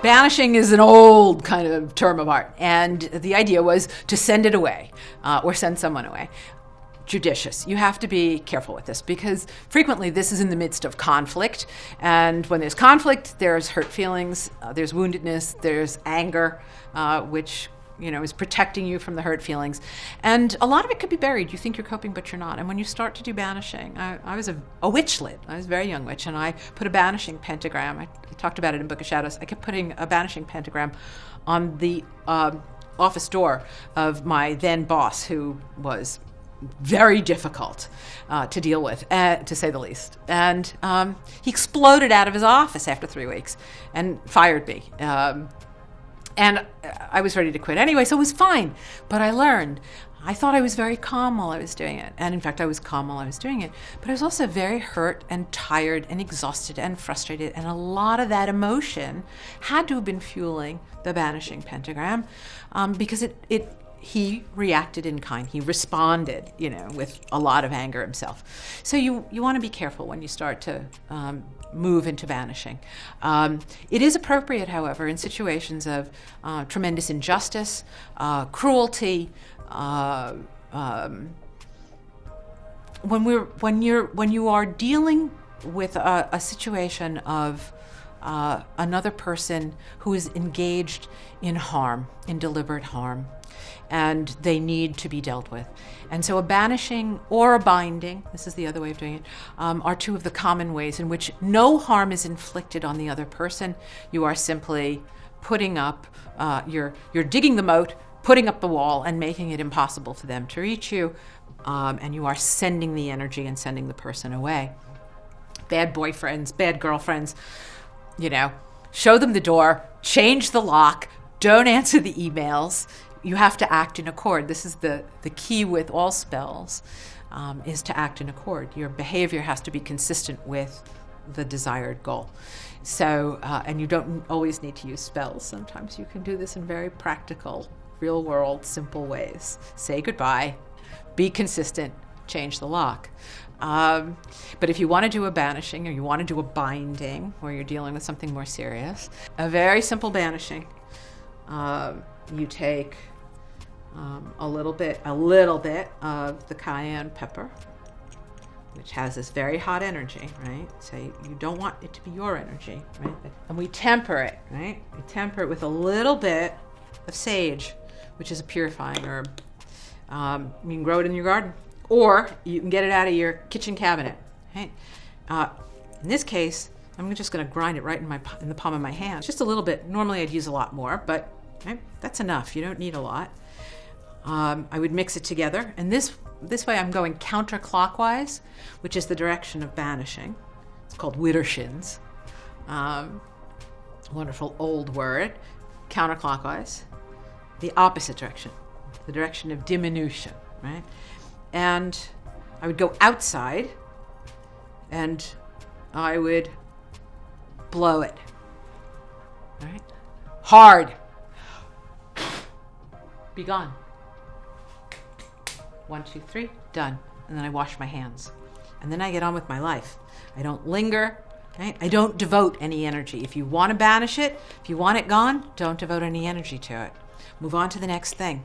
Banishing is an old kind of term of art, and the idea was to send it away or send someone away. Judicious. You have to be careful with this because frequently this is in the midst of conflict, and when there's conflict, there's hurt feelings, there's woundedness, there's anger, which is protecting you from the hurt feelings. And a lot of it could be buried. You think you're coping, but you're not. And when you start to do banishing, I was a witchlet. I was a very young witch, and I put a banishing pentagram. I talked about it in Book of Shadows. I kept putting a banishing pentagram on the office door of my then boss, who was very difficult to deal with, to say the least. And he exploded out of his office after 3 weeks and fired me. And I was ready to quit anyway, so it was fine. But I learned. I thought I was very calm while I was doing it. And in fact, I was calm while I was doing it. But I was also very hurt and tired and exhausted and frustrated. And a lot of that emotion had to have been fueling the banishing pentagram because he reacted in kind. He responded, with a lot of anger himself. So you want to be careful when you start to move into banishing. It is appropriate, however, in situations of tremendous injustice, cruelty, when you are dealing with a situation of another person who is engaged in harm, in deliberate harm, and they need to be dealt with. And so a banishing or a binding, this is the other way of doing it, are two of the common ways in which no harm is inflicted on the other person. You are simply putting up, you're digging the moat, putting up the wall, and making it impossible for them to reach you, and you are sending the energy and sending the person away. Bad boyfriends, bad girlfriends, show them the door, change the lock, don't answer the emails. You have to act in accord. This is the key with all spells, is to act in accord. Your behavior has to be consistent with the desired goal. So, and you don't always need to use spells. Sometimes you can do this in very practical, real-world, simple ways. Say goodbye, be consistent, change the lock. But if you want to do a banishing or you want to do a binding where you're dealing with something more serious, a very simple banishing, you take a little bit of the cayenne pepper, which has this very hot energy, right? So you don't want it to be your energy, right? And we temper it, right? We temper it with a little bit of sage, which is a purifying herb. You can grow it in your garden, or you can get it out of your kitchen cabinet, right? In this case, I'm just going to grind it right in the palm of my hand. Just a little bit. Normally I'd use a lot more, but right, that's enough. You don't need a lot. I would mix it together, and this way I'm going counterclockwise, which is the direction of banishing. It's called widdershins. Wonderful old word. Counterclockwise. The opposite direction. The direction of diminution, right? And I would go outside, and I would blow it. All right? Hard. Be gone. 1, 2, 3, done. And then I wash my hands. And then I get on with my life. I don't linger, right? I don't devote any energy. If you want to banish it, if you want it gone, don't devote any energy to it. Move on to the next thing.